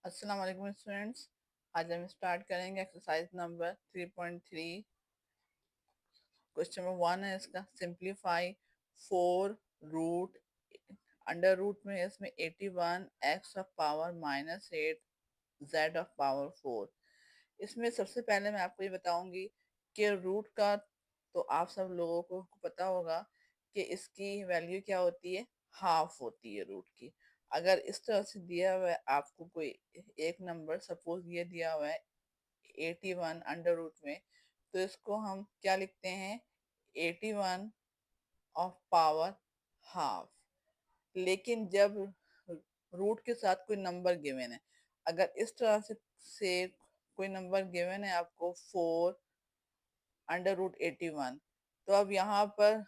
अस्सलाम वालेकुम स्टूडेंट्स। आज हम स्टार्ट करेंगे एक्सरसाइज नंबर 3.3। क्वेश्चन नंबर 1 है इसका, सिंप्लीफाई 4 रूट अंडर रूट में है इसमें 81 x of power minus 8 z of power 4। इसमें सबसे पहले मैं आपको ये बताऊंगी कि रूट का तो आप सब लोगों को पता होगा कि इसकी वैल्यू क्या होती है, हाफ होती है रूट की। अगर इस तरह से दिया हुआ है आपको कोई एक नंबर, सपोज ये दिया हुआ है 81 अंडर रूट में, तो इसको हम क्या लिखते हैं, 81 ऑफ पावर हाफ। लेकिन जब रूट के साथ कोई नंबर गिवन है, अगर इस तरह से कोई नंबर गिवन है आपको 4 अंडर रूट 81, तो अब यहाँ पर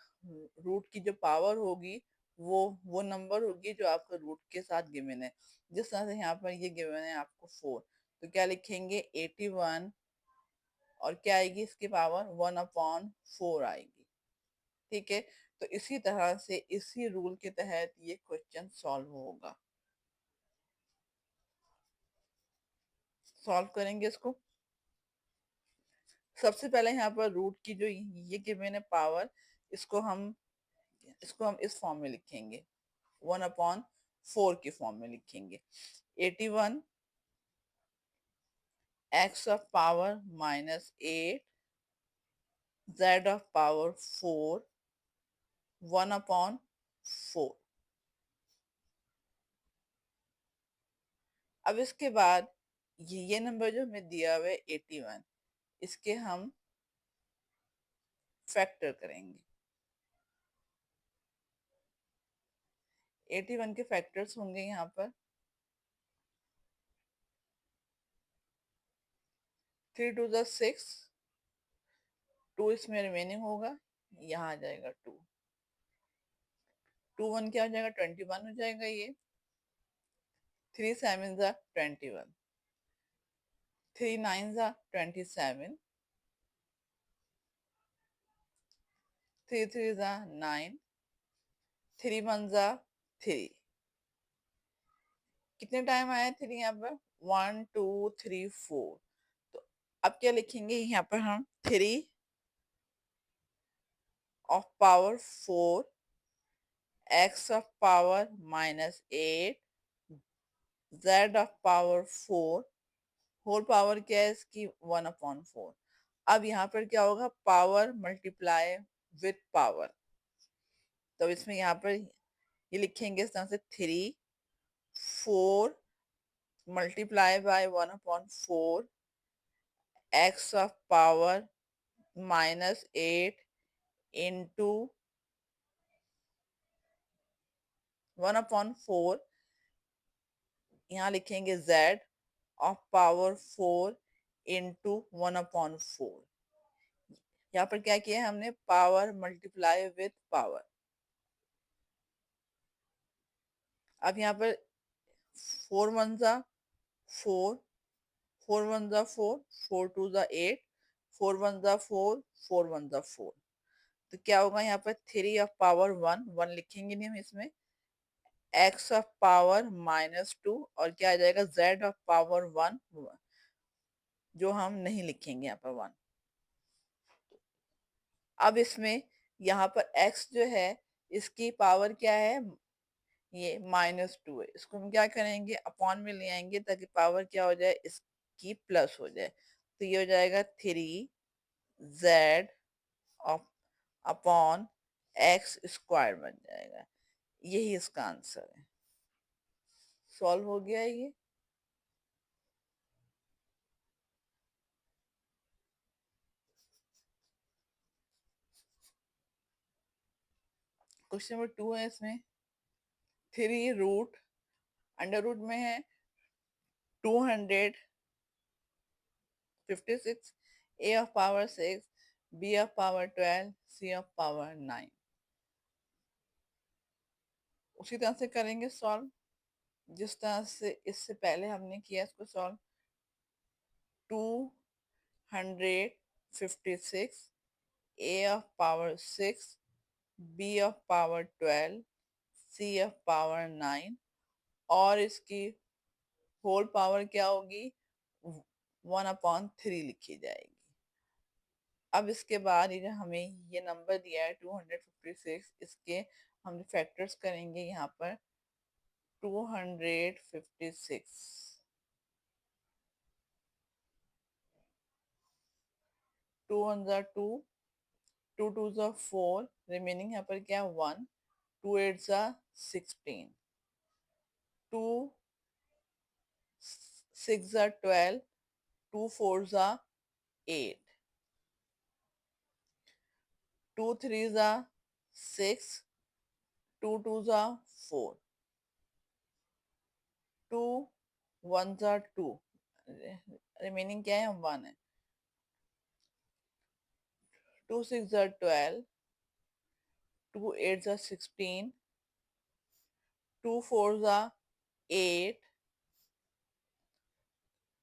रूट की जो पावर होगी वो नंबर होगी जो आपका रूट के साथ गिवन है। जिस तरह से यहाँ पर ये गिवन है आपको 4, तो क्या लिखेंगे 81 और क्या आएगी इसकी पावर 1/4 आएगी। ठीक है, तो इसी तरह से इसी रूल के तहत ये क्वेश्चन सॉल्व होगा। सॉल्व करेंगे इसको। सबसे पहले यहाँ पर रूट की जो ये गिवन है पावर, इसको हम इसको हम इस फॉर्म में लिखेंगे, 1/4 की फॉर्म में लिखेंगे। 81 x of power minus 8 z of power 4 1/4। अब इसके बाद ये नंबर जो हमें दिया हुआ है 81, इसके हम फैक्टर करेंगे। 81 के फैक्टर्स होंगे यहाँ पर 3 टू द 6, 2 इसमें रिमेनिंग होगा, यहाँ आ जाएगा 2, 2 1 क्या हो जाएगा 21 हो जाएगा ये। 3 7 जा 21, 3 9 जा 27, 3 3 जा 9, 3 1 जा 3। कितने टाइम आया 3 यहाँ पर, 1 2 3 4। तो अब क्या लिखेंगे यहाँ पर हम, 3 of power 4 x of power minus 8 z of power 4 whole power क्या है इसकी 1/4। अब यहाँ पर क्या होगा, पावर मल्टीप्लाई विथ पावर। तो इसमें यहाँ पर ये लिखेंगे इस तरह से, 3 4 multiply by 1/4 x of power minus 8 into 1/4, यहाँ लिखेंगे z ऑफ पावर 4 इंटू 1/4। यहाँ पर क्या किया है हमने, पावर मल्टीप्लाई विथ पावर। अब यहाँ पर 4 1 जा 4, 4 1 जा 4, 4 2 जा 8, 4 1 जा 4, 4 1 जा 4। तो क्या होगा यहाँ पर, 3 ऑफ पावर 1, 1 लिखेंगे नहीं हम इसमें, एक्स ऑफ पावर -2 और क्या आ जाएगा z ऑफ पावर 1, जो हम नहीं लिखेंगे यहाँ पर 1। अब इसमें यहाँ पर x जो है इसकी पावर क्या है, ये -2 है, इसको हम क्या करेंगे अपॉन में ले आएंगे ताकि पावर क्या हो जाए इसकी प्लस हो जाए। तो ये हो जाएगा 3z अपॉन एक्स स्क्वायर बन जाएगा। यही इसका आंसर है। सॉल्व हो गया ये। क्वेश्चन नंबर 2 है इसमें, 3 रूट अंडर रूट में है 256, a of power 6, b of power 12, c of power 9। उसी तरह से करेंगे सॉल्व जिस तरह से इससे पहले हमने किया इसको solve. 256, a of power 6, b of power 12, c of power 9 और इसकी होल पावर क्या होगी, 1/3 लिखी जाएगी। अब इसके बाद ये जो हमें ये नंबर दिया है 256, इसके हम फैक्टर्स करेंगे यहाँ पर 256, 2 1 2, 2 2 4, रिमेनिंग यहाँ पर क्या है 1, 2 8 16, 2 6 12, 2 4 8, 2 3 6, 2 2 4, 2 1 2, रिमेनिंग क्या है 1 है, 2 6 12, 2 8 16, 2 4 8,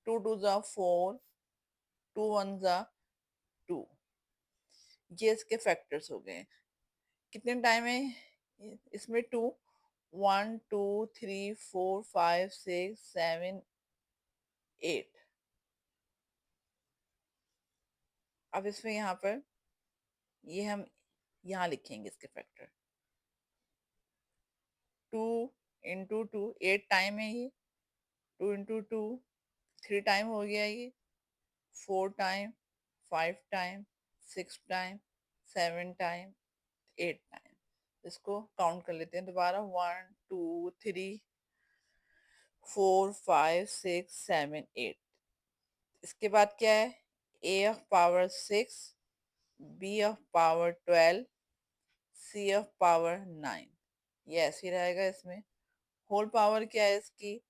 2 2 4, 2 1 2। ये इसके फैक्टर्स हो गए। कितने टाइम है इसमें, 2 1 2 3 4 5 6 7 8। अब इसमें यहाँ पर ये हम यहाँ लिखेंगे इसके फैक्टर, 2 इंटू 2, 8 टाइम है ये, 2 इंटू 2 3 टाइम हो गया ये, 4 time, 5 time, 6 time, 7 time, 8 time. इसको काउंट कर लेते हैं दोबारा, 1 2 3 4 5 6 7 8। इसके बाद क्या है, a of power 6, b of power 12, c of power 9। ये ऐसे ही रहेगा। इसमें होल पावर क्या है इसकी,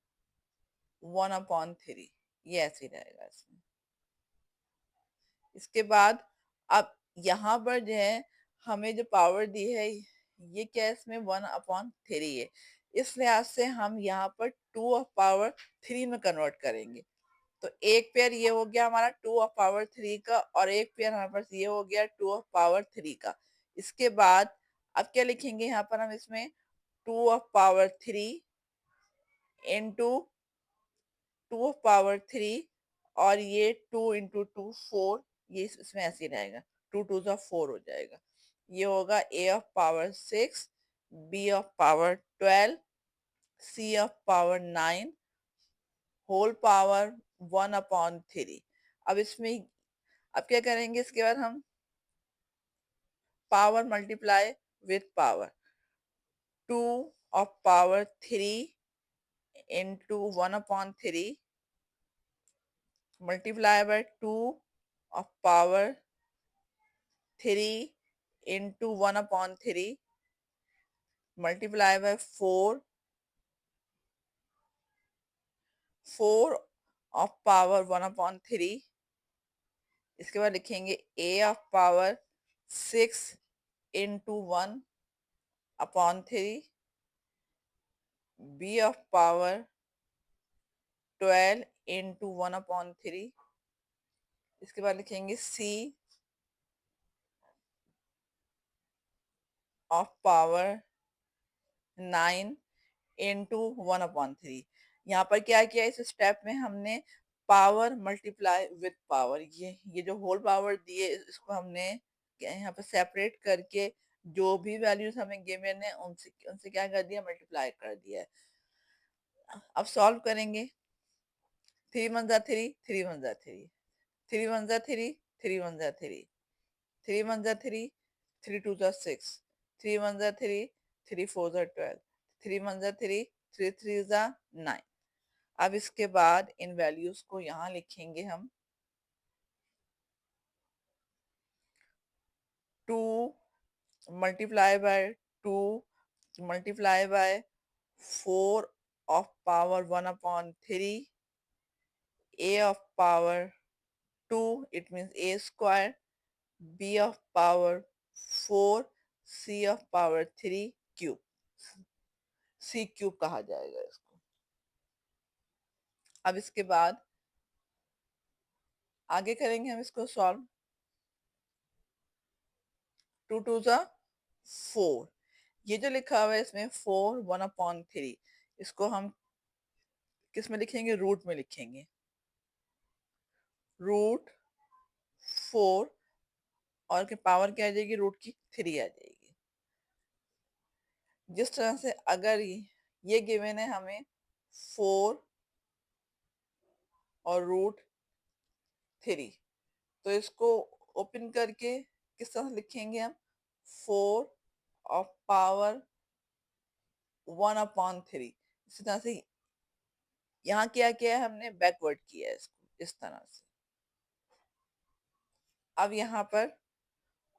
1/3, ये ऐसे ही रहेगा इसमें। इसके बाद अब यहाँ पर जो है हमें जो पावर दी है, ये क्या है इसमें 1/3 है। इस लिहाज से हम यहाँ पर 2/3 में कन्वर्ट करेंगे। तो एक पेयर ये हो गया हमारा 2/3 का, और एक पेयर हमारे पास ये हो गया 2/3 का। इसके बाद अब क्या लिखेंगे यहाँ पर हम, इसमें 2/3 इंटू 2/3, और ये 2 इंटू 2 4, ये इसमें ऐसे ही रहेगा, 2 2 4 हो जाएगा। ये होगा a of power 6, b of power 12, c of power 9, whole power 1/3। अब इसमें अब क्या करेंगे, इसके बाद हम power multiply with power, 2 of power 3 into 1/3 multiply by 2 of power 3 into 1/3 multiply by 4, 4 of power 1/3। इसके बाद लिखेंगे a of power 6 into 1/3, b of power 12 into 1/3। इसके बाद लिखेंगे c ऑफ पावर 9 इंटू 1/3। यहाँ पर क्या किया, इस स्टेप में हमने पावर मल्टीप्लाई विथ पावर, ये जो होल पावर दिए इसको हमने यहाँ पर सेपरेट करके जो भी वैल्यूज हमें गिवन है उनसे उनसे क्या कर दिया, मल्टीप्लाई कर दिया है। अब सॉल्व करेंगे, 3 1 3, 3 1 3, 3 1 3, 3 1 3, 3 1 3, 3 2 6, 3 1 3, 3 4 12, 3 1 3, 3 3 9। अब इसके बाद इन वैल्यूज को यहाँ लिखेंगे हम, 2 multiply by 2 multiply by 4 of power 1/3, a of power 2, it means a square, b of power 4, c of power 3 cube, c cube कहा जाएगा इसको। अब इसके बाद आगे करेंगे हम इसको सॉल्व, 2 2 4, ये जो लिखा हुआ है इसमें 4 1/3, इसको हम किस में लिखेंगे? रूट में लिखेंगे। रूट 4 और के पावर क्या आ जाएगी? रूट की 3 आ जाएगी। जिस तरह से अगर ये गिवन है हमें 4 और रूट 3, तो इसको ओपन करके किस तरह से लिखेंगे हम? 4 और पावर 1/3। इसी तरह से यहाँ क्या किया है हमने? बैकवर्ड किया है इसको इस तरह से। अब यहाँ पर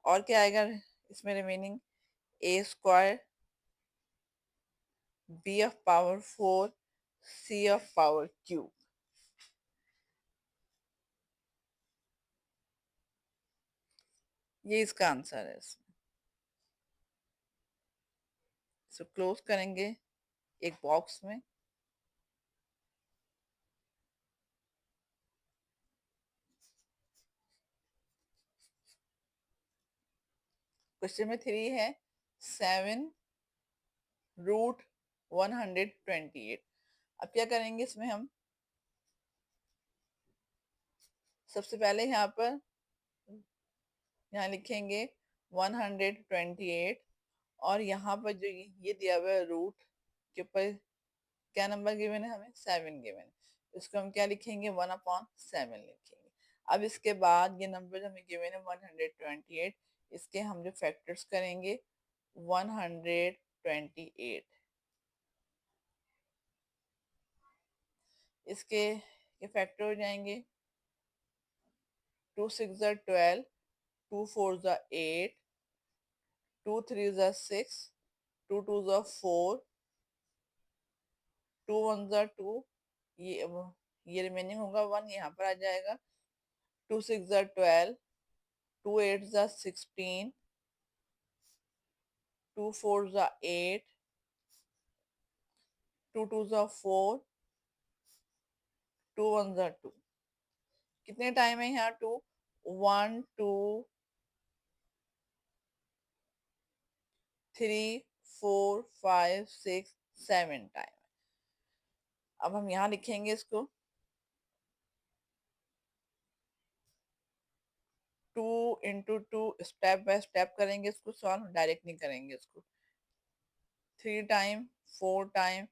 और क्या आएगा इसमें remaining? A square B of power 4 C of power cube. ये इसका आंसर है। इसको क्लोज करेंगे एक बॉक्स में। क्वेश्चन में 3 है 7 रूट 128। अब क्या करेंगे इसमें हम? सबसे पहले यहाँ लिखेंगे 128 और यहाँ पर जो ये दिया हुआ है रूट के ऊपर क्या नंबर गिवन है हमें? 7 गिवन है। इसको हम क्या लिखेंगे? 1/7 लिखेंगे। अब इसके बाद ये नंबर जो हमें गिवन है 128, इसके हम जो फैक्टर्स करेंगे 128, इसके ये फैक्टर हो जाएंगे 2 6 12, 2 4 8, 2 3 6, 2 2 4, 2 1 2। ये रिमेनिंग होगा 1, यहाँ पर आ जाएगा। 2 6 12, 2 8 16, 2 4 8, 2 2 4, 2 1 2। कितने टाइम है यहाँ? 2 1 2 3 4 5 6 7 टाइम। अब हम यहाँ लिखेंगे इसको 2 इंटू 2, स्टेप बाय स्टेप करेंगे इसको सॉल्व, डायरेक्ट नहीं करेंगे इसको। 3 time, 4 time,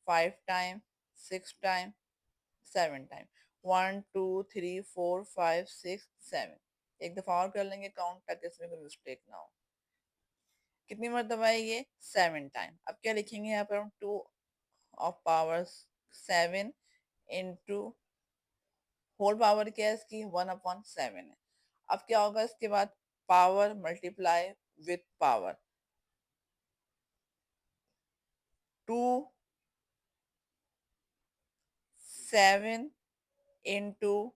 5 time, 6 time, 7 time. 1 2 3 4 5 6 7। एक दफा और कर लेंगे काउंट ताकि इसमें कोई मिस्टेक ना हो। कितनी मरतबा है ये? 7 टाइम। अब क्या लिखेंगे यहाँ पर हम? 2 of power 7 into whole power क्या है इसकी? 1/7 है। अब क्या होगा इसके बाद? Power multiply with power. 2 7 into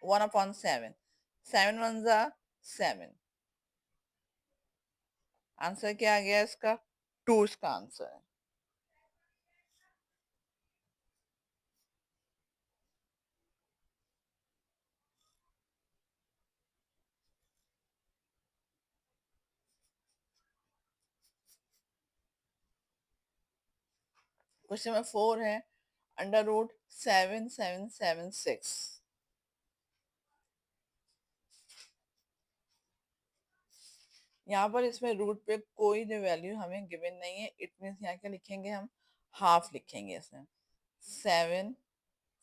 1/7। 7 1 7। Answer क्या आ गया इसका? 2 इसका आंसर है। क्वेश्चन नंबर 4 है अंडर रूट 7776। यहाँ पर इसमें रूट पे कोई जो वैल्यू हमें गिवन नहीं है, इट मीन्स यहाँ क्या लिखेंगे हम? हाफ लिखेंगे इसमें। 7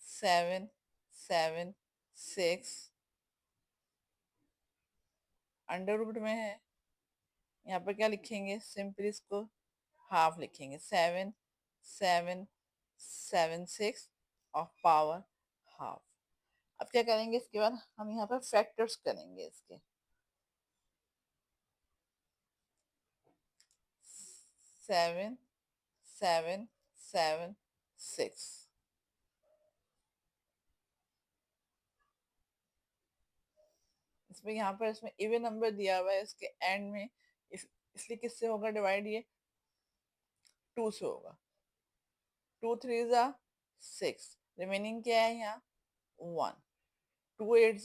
7 7 6 अंडर रूट में है। यहाँ पर क्या लिखेंगे? सिंपली इसको हाफ लिखेंगे। 7 7 7 6 ऑफ पावर हाफ। अब क्या करेंगे इसके बाद? हम यहाँ पर फैक्टर्स करेंगे इसके। 7 7 7 6। इसमें यहाँ पर इसमें इवन नंबर दिया हुआ है इसके एंड में, इसलिए किससे होगा डिवाइड? ये 2 से होगा। 2 3 6, रिमेनिंग क्या है यहाँ? 1। 2 8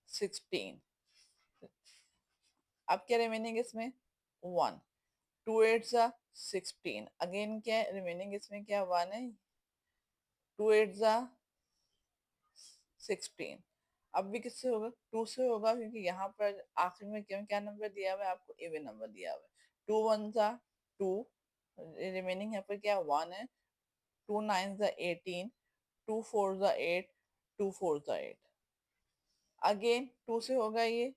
16। अब क्या रिमेनिंग इसमें? 1। 2 8 16। अगेन क्या है रिमेनिंग, इसमें क्या 1 है, 2 8 जा 16। अब भी किससे होगा, 2 से होगा, क्योंकि यहाँ पर आखिर में क्या क्या नंबर दिया हुआ है आपको, इवन नंबर दिया हुआ है। 2 1 जा 2, रिमेनिंग यहाँ पर क्या 1 है, 2 9 जा 18, 2 4 जा 8, 2 4 जा 8। अगेन 2 से होगा ये,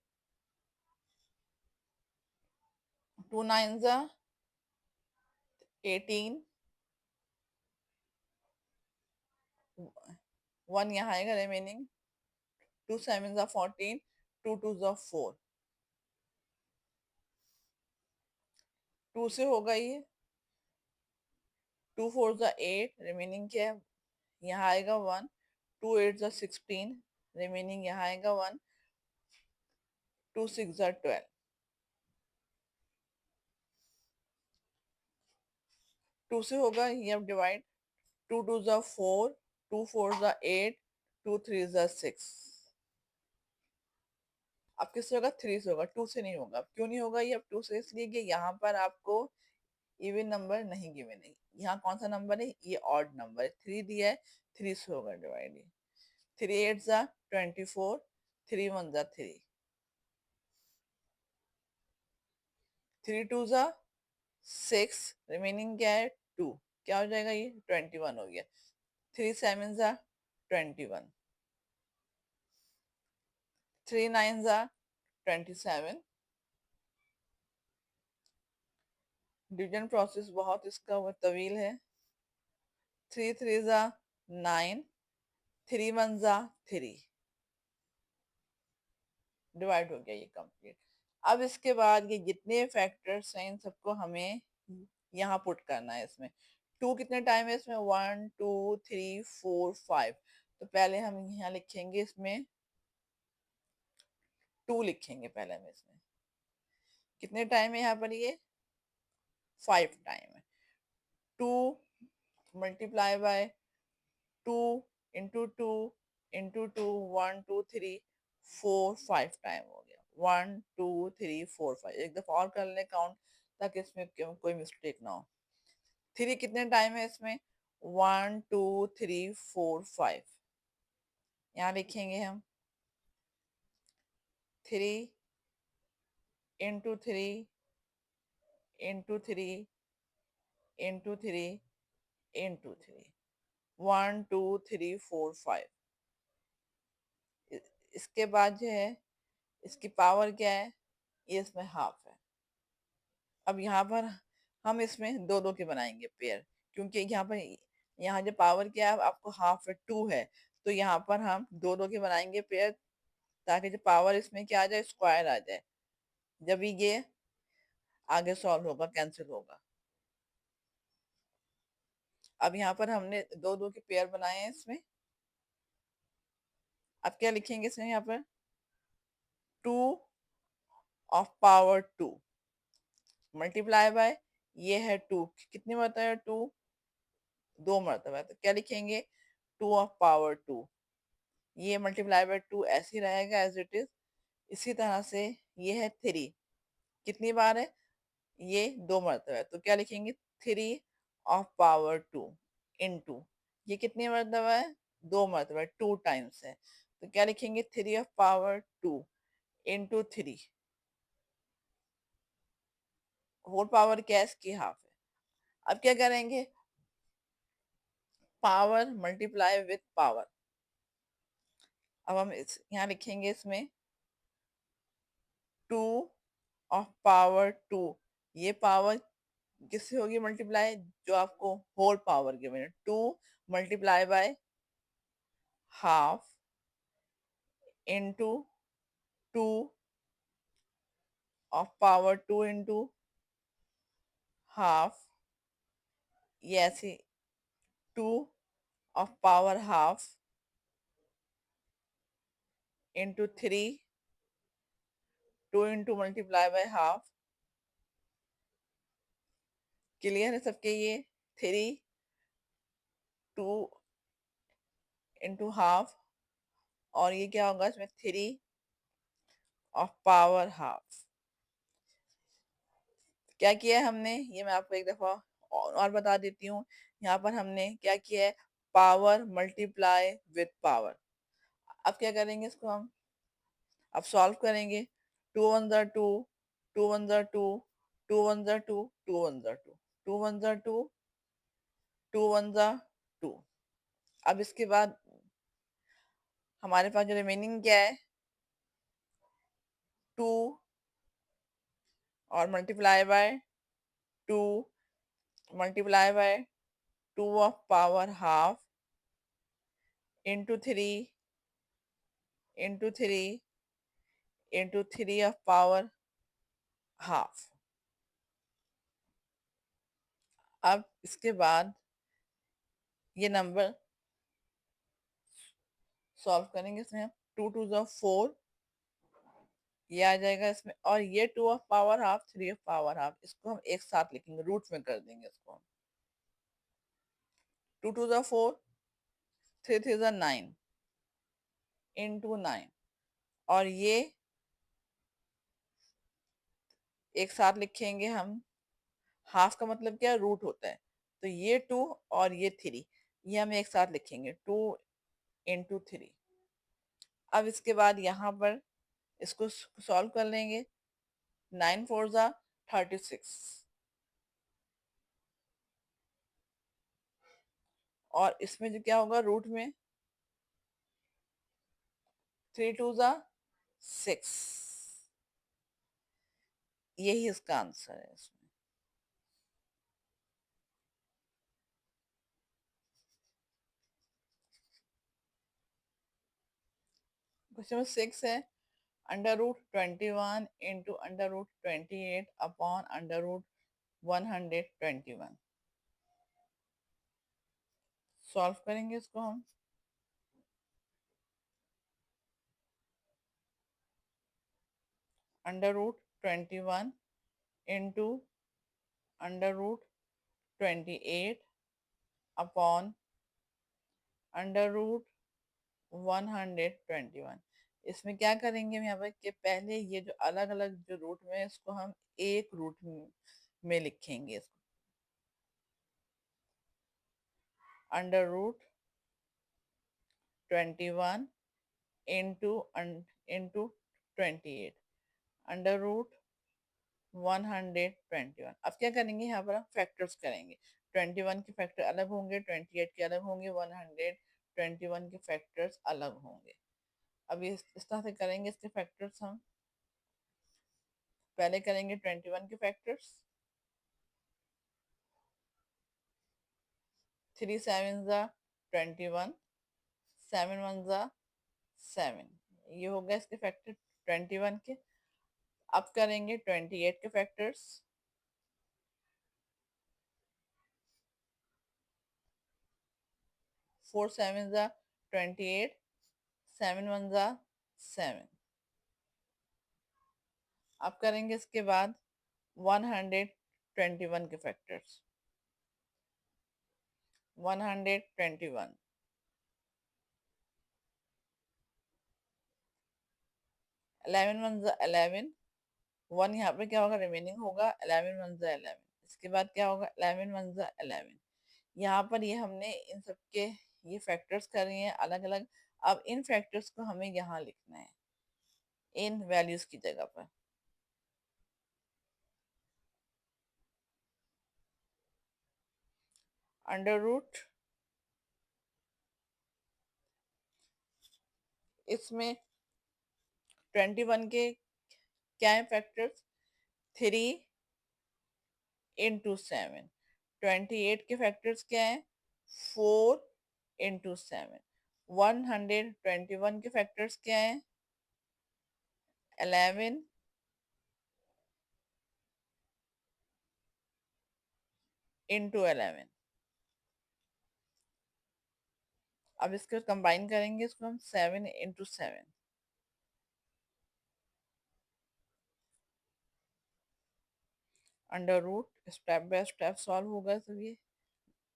2 9 जा 18, 1 यहाँ आएगा रिमेनिंग, 2 7 जा 14, 2 2 जा 4। 2 से होगा ये, 2 4 जा 8, रिमेनिंग क्या है, यहाँ आएगा 1, 2 8 जा 16, रिमेनिंग यहाँ आएगा 1, 2 6 जा 12। 2 से होगा ये, अब डिवाइड, 2 2 जा 4, 2 4 जा 8, 2 3 जा 6। अब किससे होगा, 3 से होगा, 2 से नहीं होगा। क्यों नहीं होगा ये अब 2 से, इसलिए कि यहाँ पर आपको इवन नंबर नहीं गिवन है। यहाँ कौन सा नंबर है, ये ऑड नंबर है, 3 दिया है, 3 से होगा डिवाइड। ये 3 8 जा 24, 3 1 जा 3, 3 2 जा 6, रिमेनिंग क्या है 2, क्या हो जाएगा ये 21 हो गया। 3 7 जा 21, 3 9 जा 27। डिवीजन प्रोसेस बहुत इसका वो तवील है। 3 3 जा 9, 3 1 जा 3, डिवाइड हो गया ये कंप्लीट। अब इसके बाद ये जितने फैक्टर्स हैं इन सबको हमें यहाँ पुट करना है। इसमें 2 कितने टाइम है, इसमें 1 2 3 4 5। तो पहले हम यहाँ लिखेंगे, इसमें 2 लिखेंगे पहले हम। इसमें कितने टाइम है यहाँ पर, ये 5 टाइम है। 2 multiply by 2 into 2 into 2, 1 2 3 4 5 time हो गया। 1 2 3 4 5, एक दफा और कर ले काउंट, ताकि इसमें कोई मिस्टेक ना हो। 3 कितने टाइम है इसमें, 1 2 3 4 5। यहाँ लिखेंगे हम 3 इंटू 3 इंटू 3 इंटू 3 इंटू 3, 1 2 3 4 5। इसके बाद जो है इसकी पावर क्या है, ये इसमें हाफ है। अब यहाँ पर हम इसमें दो दो के बनाएंगे पेयर, क्योंकि यहाँ पर यहाँ जो पावर क्या है आपको हाफ है 2 है, तो यहाँ पर हम दो दो के बनाएंगे पेयर, ताकि जो पावर इसमें क्या आ जाए, स्क्वायर आ जाए, जब ये आगे सॉल्व होगा, कैंसिल होगा। अब यहाँ पर हमने दो दो के पेयर बनाए हैं इसमें। अब क्या लिखेंगे इसमें, यहाँ पर 2 ऑफ पावर 2 मल्टीप्लाई बाय, ये है 2, कितनी मरतबा है 2, 2 मरतबा है, तो क्या लिखेंगे 2 ऑफ पावर 2। ये मल्टीप्लाई बाय 2 ऐसे ही रहेगा एज इट इज। इसी तरह से ये है 3, कितनी बार है, ये 2 मरतबा है, तो क्या लिखेंगे 3 ऑफ पावर 2 इनटू, ये कितनी मरतबा है, 2 मरतबा, 2 टाइम्स है, तो क्या लिखेंगे 3 of power 2 into 3, whole power क्या है इसकी हाफ है। अब क्या करेंगे, पावर मल्टीप्लाई विथ पावर। अब हम यहाँ लिखेंगे इसमें 2 ऑफ पावर 2, ये पावर किससे होगी मल्टीप्लाई, जो आपको होल पावर गिवन है, 2 multiply by half into 2 of power 2 into half, ये ऐसे 2 of power half into 3, 2 into multiply by half. Clear है सबके ये, 3 2 इंटू हाफ, और ये क्या होगा इसमें 3 ऑफ पावर हाफ। क्या किया है हमने, ये मैं आपको एक दफा और बता देती हूँ। यहाँ पर हमने क्या किया है, पावर मल्टीप्लाई विथ पावर। अब क्या करेंगे इसको हम, अब सॉल्व करेंगे। टू वन ज़ा टू, टू वन ज़ा टू, टू वन ज़ा टू, टू वन ज़ा टू, टू वन ज़ा टू, टू वन ज़ा टू। अब इसके बाद हमारे पास जो रिमेनिंग क्या है, टू और multiply by two, multiply by two of power half into three, into three, into three of power half. अब इसके बाद ये नंबर सॉल्व करेंगे इसमें हम। टू टू ज़ा फोर, ये आ जाएगा इसमें, और ये two of power half, three of power half, इसको हम एक साथ लिखेंगे, रूट में कर देंगे इसको हम। टू टू ज़ा फोर, थ्री थ्री ज़ा नाइन, इंटू नाइन, और ये एक साथ लिखेंगे हम। हाफ का मतलब क्या, रूट होता है, तो ये टू और ये थ्री, ये हम एक साथ लिखेंगे, टू इंटू थ्री। अब इसके बाद यहाँ पर इसको सॉल्व कर लेंगे। नाइन फोर ज़ा 36, और इसमें जो क्या होगा रूट में, थ्री टू ज़ा सिक्स, यही इसका आंसर है इसमें। क्वेश्चन नंबर सिक्स है, under root 21 into under root 28 upon under root 121। Solve करेंगे इसको हम। Under root 21 into under root 28 upon under root 121। इसमें क्या करेंगे हम यहाँ पर कि पहले ये जो अलग अलग जो रूट में, इसको हम एक रूट में लिखेंगे इसको। Under root 21 into into 28 under root 121। अब क्या करेंगे, यहाँ पर हम फैक्टर्स करेंगे। 21 के फैक्टर अलग होंगे, 28 के अलग होंगे, 121 के फैक्टर्स अलग होंगे। अब इस तरह से करेंगे इसके फैक्टर्स हम। पहले करेंगे 21 के फैक्टर्स। थ्री सेवन ज़ा 21, सेवन वन ज़ा सेवन, ये हो गया इसके फैक्टर 21 के। अब करेंगे 28 के फैक्टर्स। फोर सेवन ज़ा 28, सेवन वन ज़ा सेवन। अब करेंगे इसके बाद 121 के फैक्टर्स। 121, 11 वन ज़ा 11, वन यहाँ पे क्या होगा, रिमेनिंग होगा, 11 वन ज़ा 11। इसके बाद क्या होगा, 11 वन ज़ा 11। यहाँ पर ये हमने इन सब के ये फैक्टर्स कर रही हैं अलग अलग। अब इन फैक्टर्स को हमें यहाँ लिखना है इन वैल्यूज की जगह पर। अंडर रूट, इसमें 21 के क्या है फैक्टर्स, थ्री इंटू सेवन। 28 के फैक्टर्स क्या है, फोर इंटू सेवन। 121 के फैक्टर्स क्या है, 11 इंटू 11। अब इसको कंबाइन करेंगे, इसको हम 7 into 7। Under root, step by step solve होगा, तो ये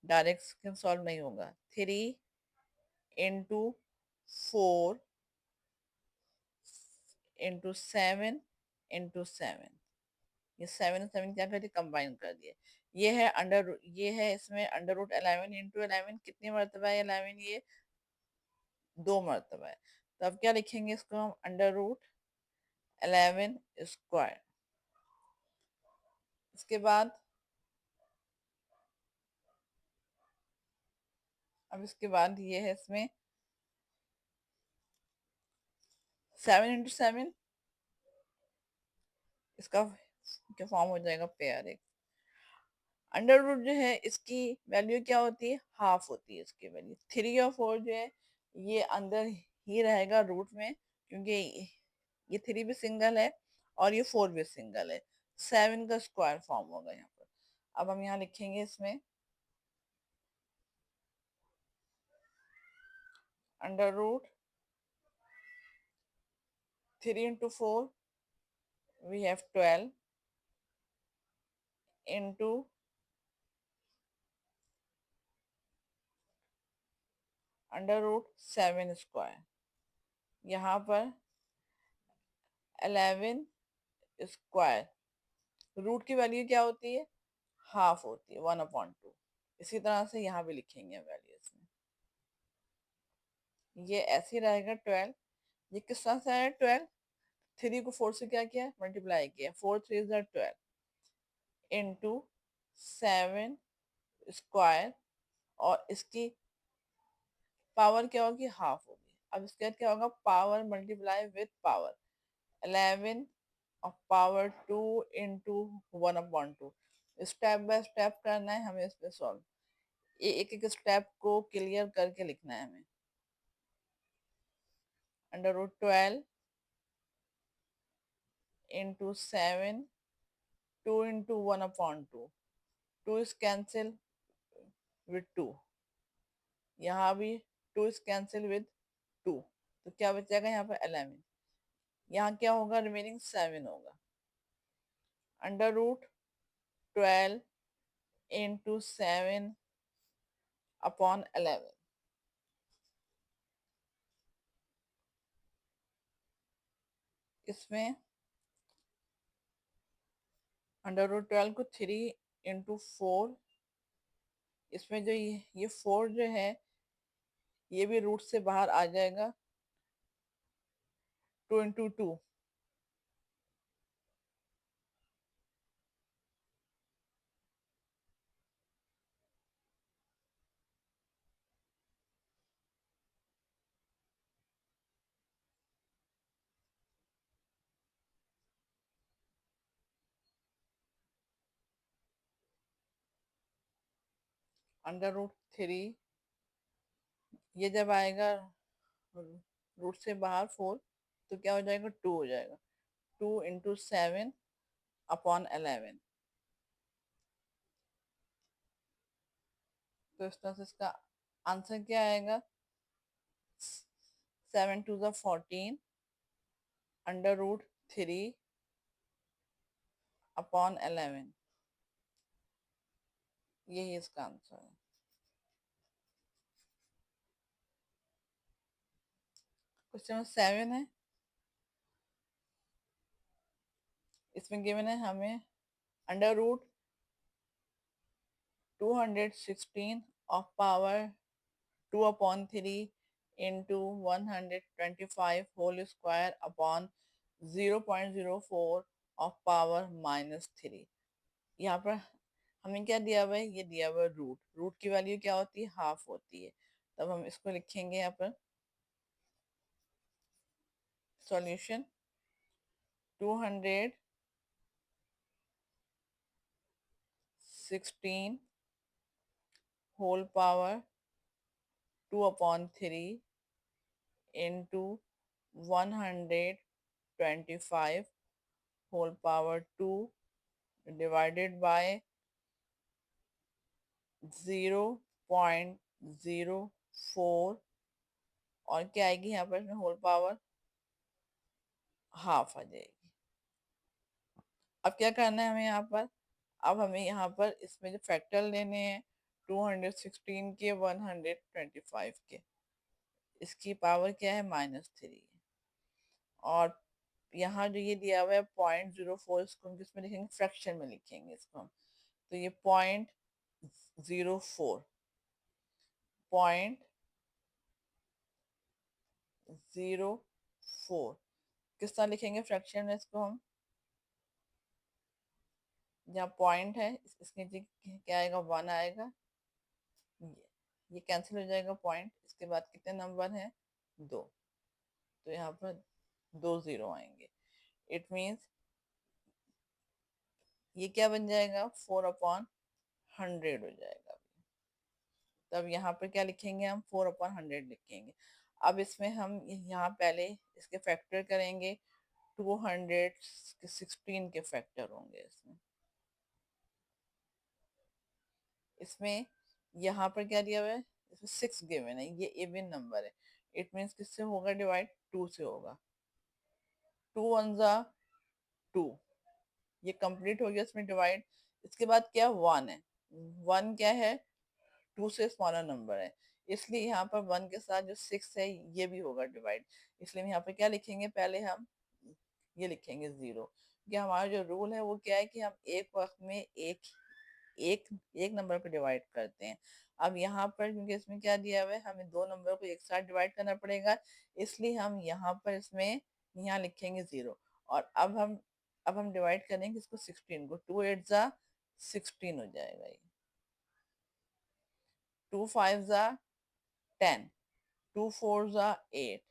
डायरेक्ट सॉल्व नहीं होगा। Three into four into seven into seven. ये 7 क्या कर दिया, कंबाइन कर दिया। ये है इसमें अंडर रूट 11 इंटू 11, कितनी मरतबा है 11, ये 2 मरतबा है। तो अब क्या लिखेंगे इसको हम, अंडर रूट 11 स्क्वायर। इसके बाद अब इसके बाद ये है इसमें 7 इंटू 7, इसका क्या फॉर्म हो जाएगा, पेयर एक। अंडर रूट जो है इसकी वैल्यू क्या होती है, हाफ होती है इसकी वैल्यू। 3 और 4 जो है ये अंदर ही रहेगा रूट में, क्योंकि ये 3 भी सिंगल है और ये 4 भी सिंगल है। 7 का स्क्वायर फॉर्म होगा यहाँ पर। अब हम यहाँ लिखेंगे इसमें under root 3 into 4 we have 12 into under root 7 square. यहाँ पर 11 स्क्वायर, रूट की वैल्यू क्या होती है, हाफ होती है, 1/2। इसी तरह से यहाँ भी लिखेंगे वैल्यू इसमें। ये ऐसे ही रहेगा 12। ये किस तरह से आया 12, 3 को 4 से क्या किया, मल्टीप्लाई किया, 4 3 12 इंटू 7 स्क्वायर, और इसकी पावर क्या होगी, हाफ होगी। अब इसके बाद क्या होगा, पावर मल्टीप्लाई विथ पावर, 11 और power 2 into 1/2। Step by step करना है हमें इस पे सॉल्व। ये एक एक स्टेप को क्लियर करके लिखना है हमें। Under root 12 into 7, 2 into 1/2, 2 is cancel with 2, यहाँ भी 2 इज कैंसिल विथ 2, तो क्या बचेगा यहाँ पर 11। यहाँ क्या होगा, रिमेनिंग 7 होगा। अंडर रूट 12 इंटू 7 अपॉन 11, इसमें अंडर रूट 12 को 3 इंटू 4, इसमें जो ये 4 जो है ये भी रूट से बाहर आ जाएगा, 2 इंटू 2, अंडर रूट 3, ये जब आएगा रूट से बाहर 4, तो क्या हो जाएगा, 2 हो जाएगा, 2 इंटू 7 अपॉन 11। तो इस तरह से इसका आंसर क्या आएगा, 7 2 14 अंडर रूट 3 अपॉन 11, यही इसका आंसर है। क्वेश्चन 7 है, इसमें गिवन है हमें under root 216 of power 2/3 into 125 whole square upon 0.04 of power -3। यहाँ पर हमें क्या दिया हुआ है, ये दिया हुआ है रूट, रूट की वैल्यू क्या होती है, हाफ होती है। तब हम इसको लिखेंगे यहाँ पर solution, 216 whole power 2/3 into 125 whole power 2 divided by 0.04, और क्या आएगी यहाँ पर, इसमें होल पावर हाफ आ जाएगी। अब क्या करना है हमें यहाँ पर, अब हमें यहाँ पर इसमें जो फैक्टर लेने हैं 216 के 125 के, इसकी पावर क्या है, -3, और यहाँ जो ये दिया हुआ है 0.04, इसको हम किसमें लिखेंगे, फ्रैक्शन में लिखेंगे इसको हम। तो ये 0.04, 0.04 किस तरह लिखेंगे फ्रैक्शन में इसको हम। जहाँ पॉइंट है इसके नीचे क्या आएगा, 1 आएगा, ये कैंसिल हो जाएगा पॉइंट। इसके बाद कितने नंबर हैं, 2, तो यहाँ पर 2 0 आएंगे। इट मीन्स ये क्या बन जाएगा, 4/100 हो जाएगा। तब यहाँ पर क्या लिखेंगे हम, 4/100 लिखेंगे। अब इसमें हम यहाँ पहले इसके फैक्टर करेंगे, 216 के फैक्टर होंगे इसमें। इसमें यहाँ पर क्या दिया हुआ है, इसमें 6 गिवन है, ये इवन नंबर है। इट मीन्स किससे होगा डिवाइड, 2 से होगा। 2 1 जा 2, ये कंप्लीट हो गया इसमें डिवाइड। इसके बाद क्या, 1 है, 1 क्या है, 2 से स्मॉलर नंबर है, इसलिए यहाँ पर 1 के साथ जो 6 है ये भी होगा डिवाइड। इसलिए हम यहाँ पर क्या लिखेंगे, पहले हम ये लिखेंगे 0, क्योंकि हमारा जो रूल है वो क्या है कि हम एक वक्त में एक एक एक नंबर को डिवाइड करते हैं। अब यहाँ पर क्योंकि इसमें क्या दिया हुआ है, हमें दो नंबर को एक साथ डिवाइड करना पड़ेगा, इसलिए हम यहाँ पर इसमें यहाँ लिखेंगे 0। और अब हम डिवाइड करेंगे इसको 16 को, 2 8 जा 16 हो जाएगा ये, 2 5 जा 10, 2 4 जा 8।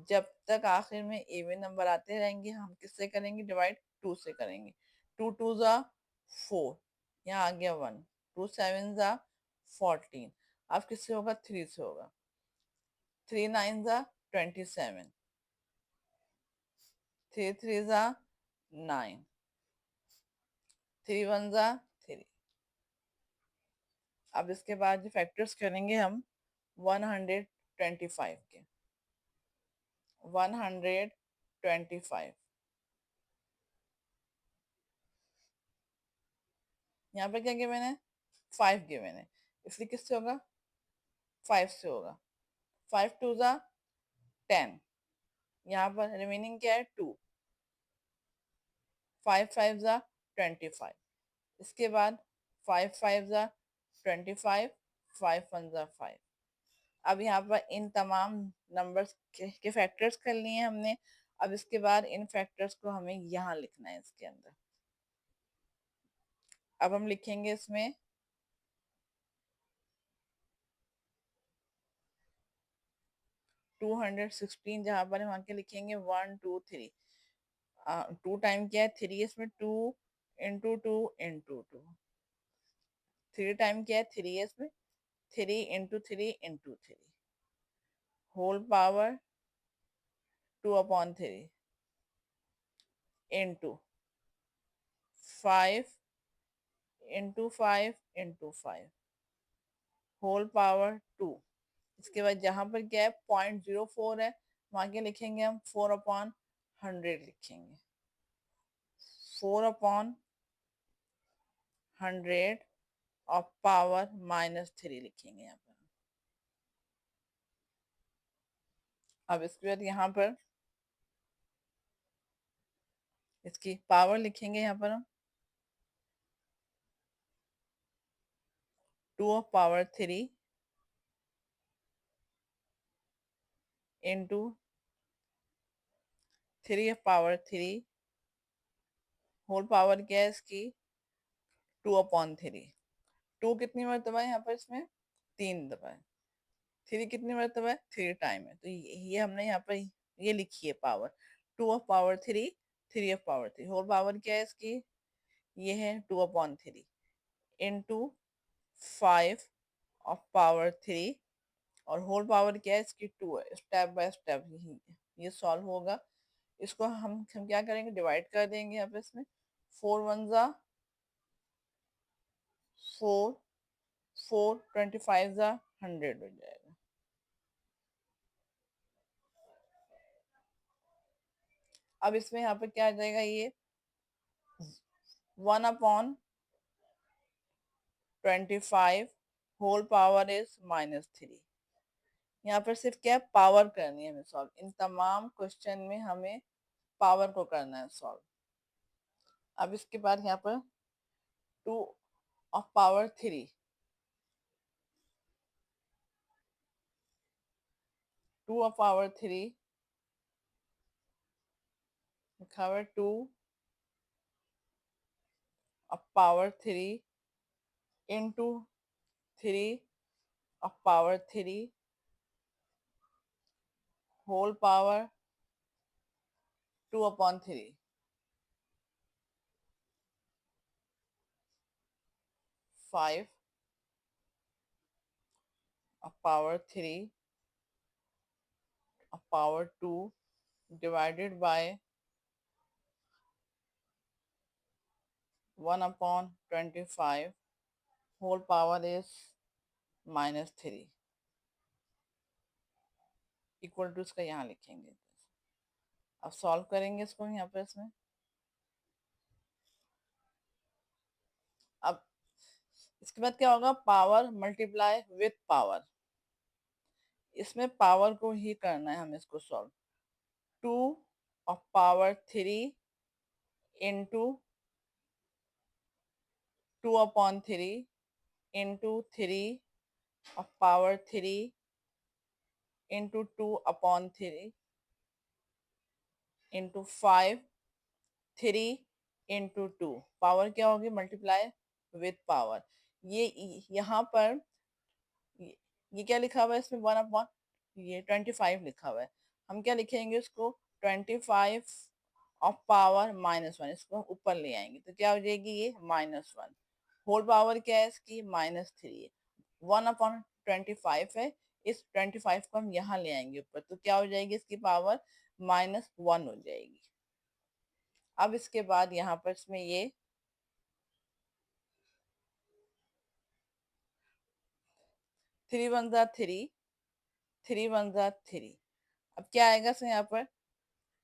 जब तक आखिर में इवन नंबर आते रहेंगे हम किससे करेंगे डिवाइड, 2 से करेंगे। 2 2 जा 4, यहाँ आ गया 1, 2 7 जा 14। अब किससे होगा, 3 से होगा, 3 9 जा 27, 3 3 जा 9, 3 1 जा 3। अब इसके बाद जो फैक्टर्स करेंगे हम 125 के, 125 यहाँ पे क्या गिवन है, 5 गिवन है, इसलिए किससे होगा, 5 से होगा। 5 2 जा 10, यहाँ पर रिमेनिंग क्या है, 2, 5 5 जा 25। इसके बाद 5 5 जा 25, 5 1 जा 5। अब यहाँ पर इन तमाम नंबर्स के फैक्टर्स कर लिए हमने। अब इसके बाद इन फैक्टर्स को हमें यहाँ लिखना है इसके अंदर। अब हम लिखेंगे इसमें 216, जहां पर हम आके लिखेंगे 1 2 3। 2 टाइम क्या है, 3, इसमें 2 इंटू 2 इंटू 2। 3 टाइम क्या है, 3 है इसमें, 3 into 3 into 3, whole power 2/3 into 5 into 5 into 5, whole power 2। इसके बाद जहां पर क्या है 0.04 है, वहां के लिखेंगे हम 4/100 लिखेंगे, 4/100 और पावर -3 लिखेंगे यहाँ पर। अब इसके बाद यहाँ पर इसकी पावर लिखेंगे, यहाँ पर हम 2/3 इंटू 3/3, होल पावर क्या है इसकी, 2/3। 2 कितनी मरतबा है यहाँ पर, इसमें 3 दफा है। 3 कितनी मरतबा है, 3 टाइम है, तो ये हमने यहाँ पर ये लिखी है पावर, 2/3, 3/3। होल पावर क्या है इसकी, ये है 2/3 इंटू 5/3, और होल पावर क्या है इसकी, 2 है। स्टेप बाय स्टेप ये सॉल्व होगा। इसको हम क्या करेंगे, डिवाइड कर देंगे यहाँ पे इसमें, 4 1 जा 4, 4 25 जा 100 हो जाएगा। अब इसमें यहाँ पे क्या आ जाएगा, ये 1/25, होल पावर इज -3। यहाँ पर सिर्फ क्या पावर करनी है हमें सॉल्व। इन तमाम क्वेश्चन में हमें पावर को करना है सॉल्व। अब इसके बाद यहाँ पर 2 ऑफ पावर 3, 2 ऑफ पावर 3 लिखा हुआ है, 2 of power 3 into 3 of power 3 whole power 2/3, 5 of power 3 of power 2 divided by 1/25, whole power is -3, equal to इसका यहाँ लिखेंगे। अब सॉल्व करेंगे इसको यहाँ पर इसमें। अब इसके बाद क्या होगा, पावर मल्टीप्लाई विथ पावर, इसमें पावर को ही करना है हमें इसको solve. 2 of power 3 into 2/3 into 3 of power 3 into 2/3 into 5, 3 into 2, power क्या होगी, मल्टीप्लाई विथ पावर। ये यहाँ पर ये क्या लिखा हुआ है इसमें, 1/, ये 25 लिखा हुआ है। हम क्या लिखेंगे उसको, 25 ऑफ पावर -1, इसको ऊपर ले आएंगे तो क्या हो जाएगी, ये -1। होल पावर क्या है इसकी, -3 है। 1/25 है, इस 25 को हम यहाँ ले आएंगे ऊपर तो क्या हो जाएगी इसकी पावर, -1 हो जाएगी। अब इसके बाद यहाँ पर इसमें ये 3 × 1 = 3, 3 × 1 = 3। अब क्या आएगा इसमें यहाँ पर,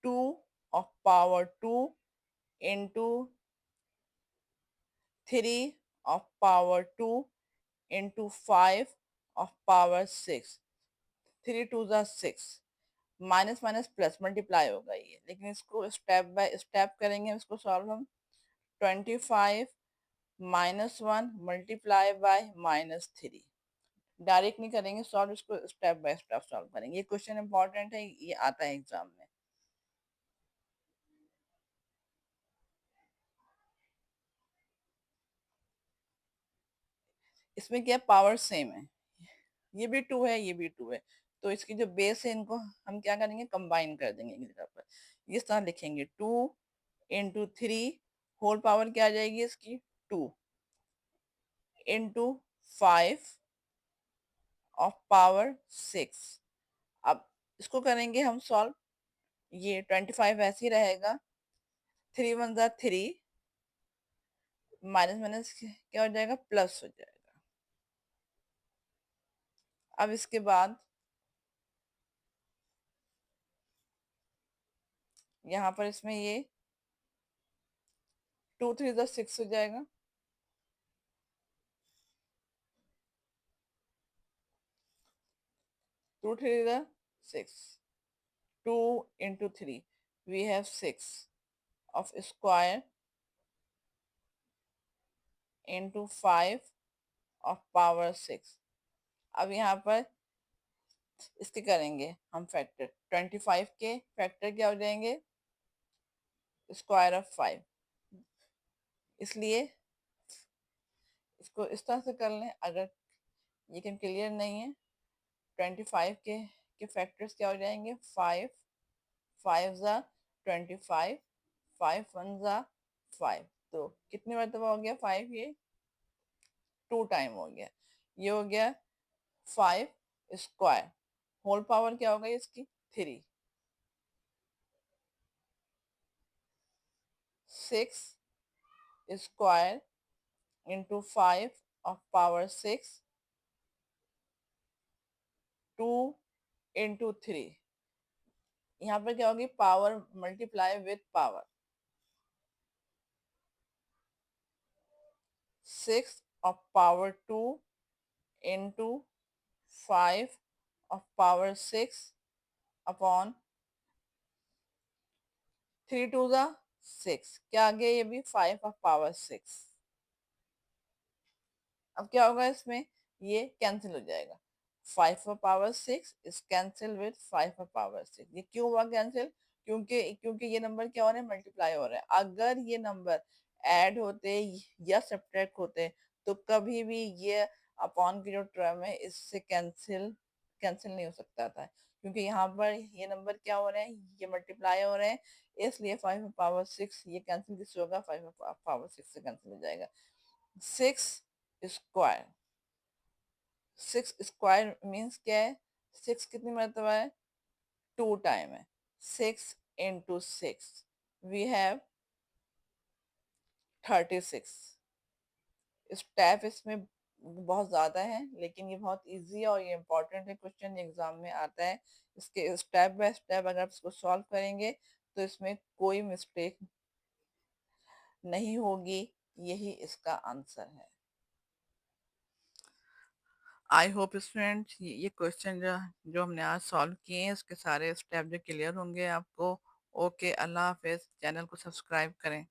2 of power 2 into 3 of power 2 into 5 of power 6, 3 × 2 = 6, minus minus plus multiply होगा ये, लेकिन इसको स्टेप बाय स्टेप करेंगे इसको सॉल्व हम। 25 - 1 मल्टीप्लाई बाय -3, डायरेक्ट नहीं करेंगे सॉल्व, इसको स्टेप बाय स्टेप सॉल्व करेंगे। ये क्वेश्चन इंपॉर्टेंट है, ये आता है एग्जाम में। इसमें क्या पावर सेम है, ये भी 2 है, ये भी 2 है, तो इसकी जो बेस है इनको हम क्या करेंगे, कंबाइन कर देंगे एक जगह पर। इस तरह लिखेंगे 2 × 3, होल पावर क्या आ जाएगी इसकी, 2 इंटू 5 ऑफ पावर 6। अब इसको करेंगे हम सॉल्व, ये 25 ऐसे ही रहेगा, 3 × 1 = 3, माइनस माइनस क्या हो जाएगा, प्लस हो जाएगा। अब इसके बाद यहाँ पर इसमें ये 2 × 3 = 6 हो जाएगा, 2 × 3 = 6, 2 × 3 we have 6 of square into 5 of power 6। अब यहाँ पर इसके करेंगे हम फैक्टर, 25 के फैक्टर क्या हो जाएंगे, स्क्वायर ऑफ 5, इसलिए इसको इस तरह से कर लें। अगर ये क्लियर नहीं है, 25 के फैक्टर्स क्या हो जाएंगे, 5, 5 × 25, 5 × 1 = 5, तो कितनी मरतबा हो गया 5, ये 2 टाइम हो गया, ये हो गया 5 स्क्वायर, होल पावर क्या हो गई इसकी, 3, 6 स्क्वायर इंटू 5 ऑफ पावर 6, 2 × 3, यहाँ पर क्या होगी, power multiply with power, 6 of power 2 into 5 of power 6 upon 3 to the 6, क्या आ गया ये भी 5 ऑफ पावर 6। अब क्या होगा इसमें, ये कैंसिल हो जाएगा। 5 power 6 is cancel with 5 power 6। ये क्यों हुआ कैंसिल? क्योंकि क्योंकि ये नंबर क्या हो रहे हैं, मल्टीप्लाई हो रहे हैं। अगर ये नंबर ऐड होते या सब्ट्रैक्ट होते तो कभी भी ये अपॉन की जो टर्म है इससे कैंसिल कैंसिल नहीं हो सकता था, क्योंकि यहाँ पर ये नंबर क्या हो रहे हैं, ये मल्टीप्लाई हो रहे हैं, इसलिए 5 पावर 6 ये कैंसिल किससे होगा, 5 पावर 6 से कैंसिल हो जाएगा। 6 स्क्वायर, 6 स्क्वायर मीन्स क्या है, 6 कितनी मरतबा है, 2 टाइम है। 6 into 6 वी हैव 36। स्टेप इसमें बहुत ज्यादा है, लेकिन ये बहुत इजी है और ये इंपॉर्टेंट है, क्वेश्चन एग्जाम में आता है। इसके स्टेप बाय स्टेप अगर आप इसको सॉल्व करेंगे तो इसमें कोई मिस्टेक नहीं होगी। यही इसका आंसर है। आई होप स्टूडेंट ये क्वेश्चन जो जो हमने आज सॉल्व किए हैं उसके सारे स्टेप जो क्लियर होंगे आपको। ओके, अल्लाह हाफिज। चैनल को सब्सक्राइब करें।